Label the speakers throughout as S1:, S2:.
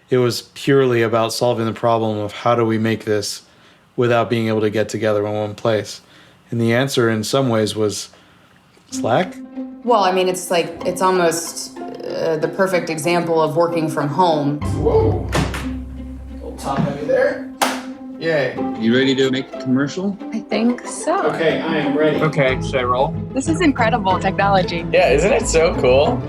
S1: It was purely about solving the problem of how do we make this without being able to get together in one place. And the answer in some ways was Slack.
S2: Well, I mean, it's almost the perfect example of working from home.
S3: Whoa. Little top heavy there. Yay.
S4: You ready to make a commercial?
S5: I think so.
S3: Okay, I am ready.
S6: Okay, should I roll?
S5: This is incredible technology.
S6: Yeah, isn't it so cool?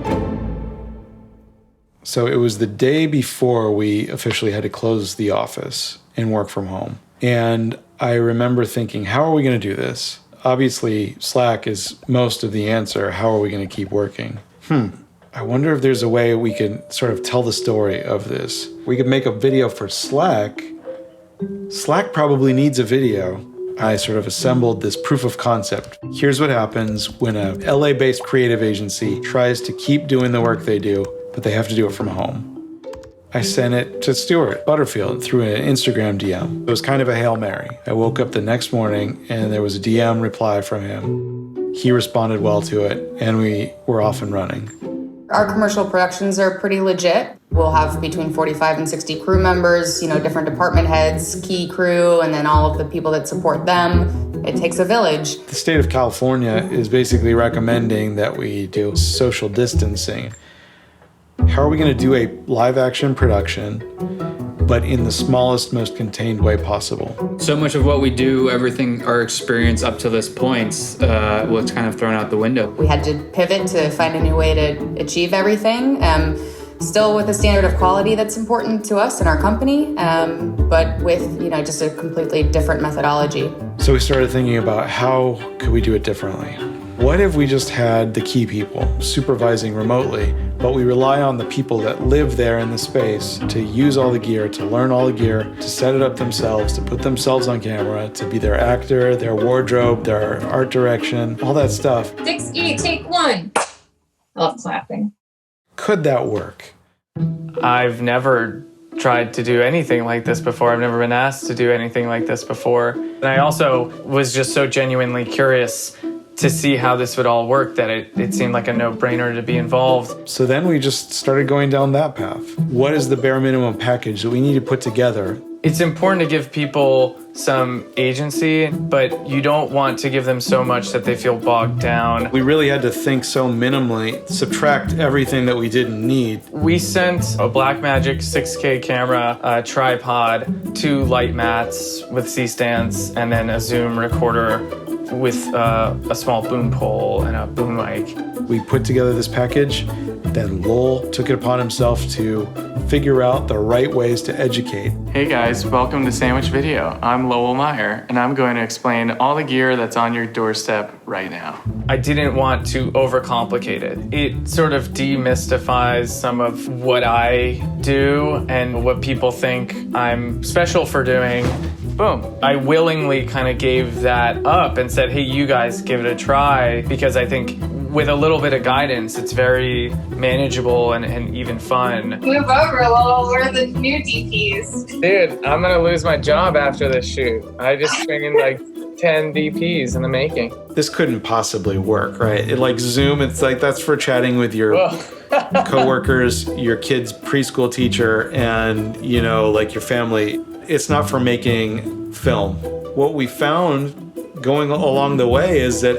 S1: So it was the day before we officially had to close the office and work from home. And I remember thinking, how are we going to do this? Obviously, Slack is most of the answer. How are we going to keep working? I wonder if there's a way we could sort of tell the story of this. We could make a video for Slack. Slack probably needs a video. I sort of assembled this proof of concept. Here's what happens when a LA-based creative agency tries to keep doing the work they do, but they have to do it from home. I sent it to Stuart Butterfield through an Instagram DM. It was kind of a Hail Mary. I woke up the next morning and there was a DM reply from him. He responded well to it and we were off and running.
S2: Our commercial productions are pretty legit. We'll have between 45 and 60 crew members, different department heads, key crew, and then all of the people that support them. It takes a village.
S1: The state of California is basically recommending that we do social distancing. How are we going to do a live action production, but in the smallest, most contained way possible?
S4: So much of what we do, everything, our experience up to this point, was kind of thrown out the window.
S2: We had to pivot to find a new way to achieve everything, still with a standard of quality that's important to us and our company, but with just a completely different methodology.
S1: So we started thinking about how could we do it differently? What if we just had the key people supervising remotely, but we rely on the people that live there in the space to use all the gear, to learn all the gear, to set it up themselves, to put themselves on camera, to be their actor, their wardrobe, their art direction, all that stuff.
S7: 6E, take one. I love clapping.
S1: Could that work?
S6: I've never tried to do anything like this before. I've never been asked to do anything like this before. And I also was just so genuinely curious to see how this would all work that it seemed like a no-brainer to be involved.
S1: So then we just started going down that path. What is the bare minimum package that we need to put together?
S6: It's important to give people some agency, but you don't want to give them so much that they feel bogged down.
S1: We really had to think so minimally, subtract everything that we didn't need.
S6: We sent a Blackmagic 6K camera, a tripod, 2 light mats with C-stands, and then a Zoom recorder with a small boom pole and a boom mic.
S1: We put together this package, then Lowell took it upon himself to figure out the right ways to educate.
S6: Hey guys, welcome to Sandwich Video. I'm Lowell Meyer, and I'm going to explain all the gear that's on your doorstep right now. I didn't want to overcomplicate it. It sort of demystifies some of what I do and what people think I'm special for doing. Boom. I willingly kind of gave that up and said, hey, you guys give it a try, because I think with a little bit of guidance, it's very manageable and even fun.
S7: Move over a little. We're the new DPs.
S6: Dude, I'm gonna lose my job after this shoot. I just trained like 10 DPs in the making.
S1: This couldn't possibly work, right? Like Zoom, it's like that's for chatting with your coworkers, your kid's preschool teacher, and like your family. It's not for making film. What we found going along the way is that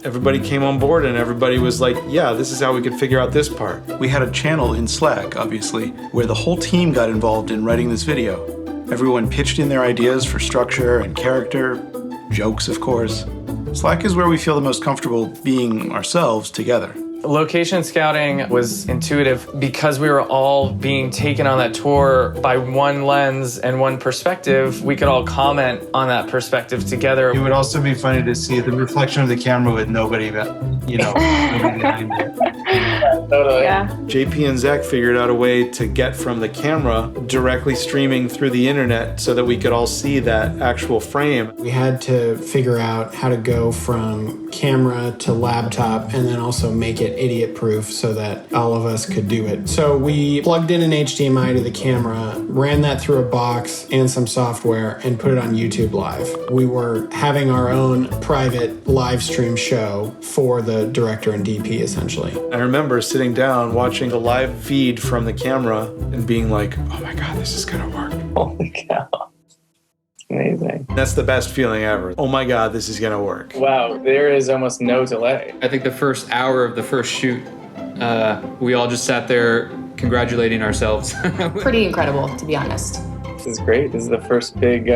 S1: everybody came on board and everybody was like, yeah, this is how we could figure out this part.
S8: We had a channel in Slack, obviously, where the whole team got involved in writing this video. Everyone pitched in their ideas for structure and character, jokes, of course. Slack is where we feel the most comfortable being ourselves together.
S6: Location scouting was intuitive because we were all being taken on that tour by one lens and one perspective. We could all comment on that perspective together.
S1: It would also be funny to see the reflection of the camera with nobody behind it.
S6: Totally.
S5: Yeah.
S1: JP and Zach figured out a way to get from the camera directly streaming through the internet so that we could all see that actual frame.
S3: We had to figure out how to go from camera to laptop and then also make it
S9: it idiot proof so that all of us could do it. So we plugged in an HDMI to the camera, ran that through a box and some software, and put it on YouTube Live. We were having our own private live stream show for the director and DP, essentially.
S1: I remember sitting down, watching the live feed from the camera and being like, oh my God, this is gonna work.
S6: Holy cow. Amazing.
S1: That's the best feeling ever. Oh my God, this is gonna work.
S6: Wow, there is almost no delay.
S4: I think the first hour of the first shoot, we all just sat there congratulating ourselves.
S2: Pretty incredible, to be honest.
S6: This is great. This is the first big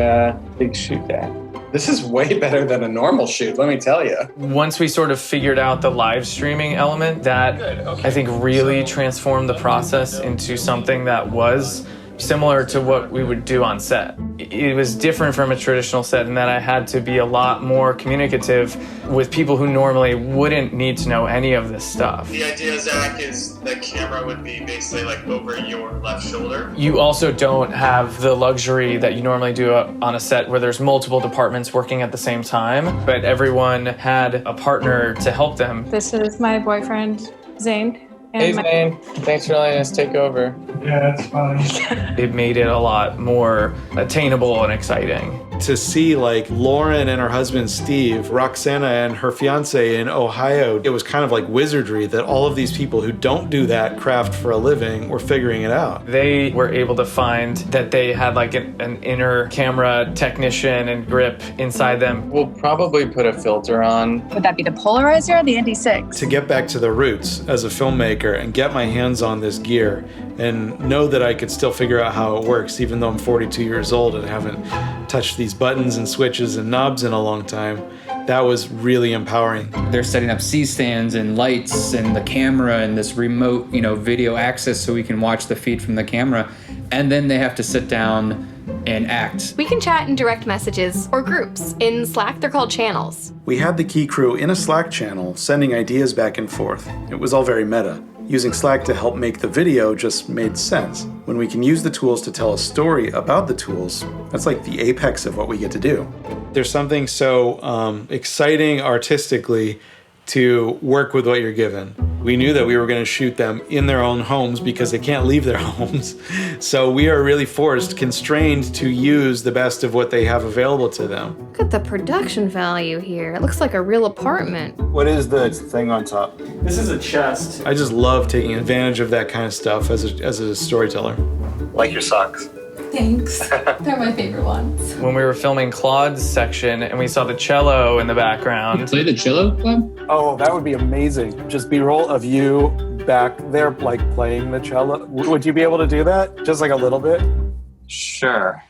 S6: shoot day.
S3: This is way better than a normal shoot, let me tell you.
S6: Once we sort of figured out the live streaming element, that I think really transformed the process into something that was similar to what we would do on set. It was different from a traditional set in that I had to be a lot more communicative with people who normally wouldn't need to know any of this stuff.
S10: The idea, Zach, is the camera would be basically like over your left shoulder.
S6: You also don't have the luxury that you normally do on a set where there's multiple departments working at the same time, but everyone had a partner to help them.
S5: This is my boyfriend, Zane.
S6: Hey Zane, thanks for letting us take over.
S3: Yeah, it's fine.
S6: It made it a lot more attainable and exciting.
S1: To see like Lauren and her husband Steve, Roxana and her fiance in Ohio, it was kind of like wizardry that all of these people who don't do that craft for a living were figuring it out.
S6: They were able to find that they had like an inner camera technician and grip inside them. We'll probably put a filter on.
S5: Would that be the polarizer or the ND6?
S1: To get back to the roots as a filmmaker and get my hands on this gear and know that I could still figure out how it works, even though I'm 42 years old and haven't touched these buttons and switches and knobs in a long time, that was really empowering.
S4: They're setting up C-stands and lights and the camera and this remote, video access so we can watch the feed from the camera. And then they have to sit down and act.
S11: We can chat in direct messages or groups. In Slack, they're called channels.
S8: We had the Key crew in a Slack channel, sending ideas back and forth. It was all very meta. Using Slack to help make the video just made sense. When we can use the tools to tell a story about the tools, that's like the apex of what we get to do.
S1: There's something so exciting artistically to work with what you're given. We knew that we were going to shoot them in their own homes because they can't leave their homes. So we are really constrained to use the best of what they have available to them.
S11: Look at the production value here. It looks like a real apartment.
S1: What is the thing on top?
S6: This is a chest.
S1: I just love taking advantage of that kind of stuff as a storyteller.
S10: Like your socks.
S7: Thanks. They're my favorite ones.
S6: When we were filming Claude's section and we saw the cello in the background.
S4: Play the cello, Claude?
S12: Oh, that would be amazing. Just B-roll of you back there, like playing the cello. Would you be able to do that? Just like a little bit?
S6: Sure.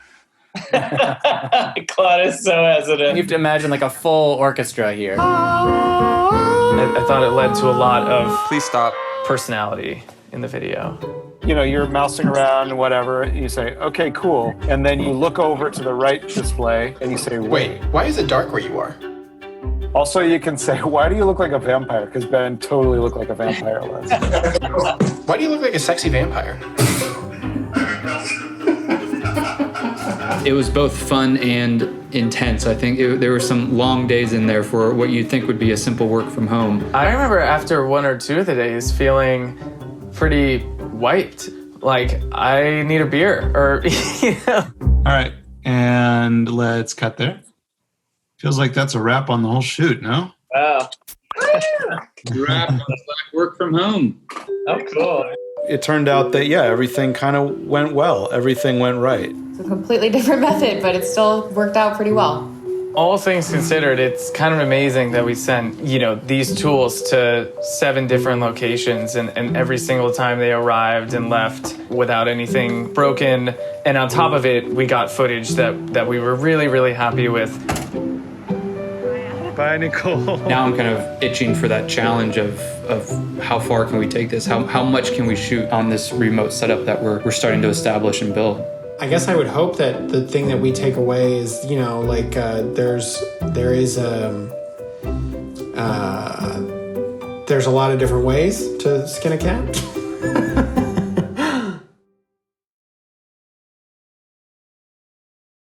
S6: Claude is so hesitant.
S3: You have to imagine like a full orchestra here.
S6: I thought it led to a lot of
S12: Please stop.
S6: personality in the video.
S12: You're mousing around, whatever. You say, okay, cool. And then you look over to the right display and you say, wait.
S3: Why is it dark where you are?
S12: Also, you can say, why do you look like a vampire? Because Ben totally looked like a vampire last.
S3: Why do you look like a sexy vampire?
S4: It was both fun and intense. I think there were some long days in there for what you'd think would be a simple work from home.
S6: I remember after one or two of the days feeling pretty wiped. Like, I need a beer or,
S8: All right, and let's cut there. Feels like that's a wrap on the whole shoot, no?
S6: Wow.
S4: Wrap on Slack work from home.
S6: Oh, cool.
S1: It turned out that, everything kind of went well. Everything went right.
S2: It's a completely different method, but it still worked out pretty well.
S6: All things considered, it's kind of amazing that we sent, these tools to 7 different locations and every single time they arrived and left without anything broken. And on top of it, we got footage that we were really, really happy with.
S1: Bye, Nicole.
S4: Now I'm kind of itching for that challenge of how far can we take this? How much can we shoot on this remote setup that we're starting to establish and build?
S9: I guess I would hope that the thing that we take away is, there's a lot of different ways to skin a cat.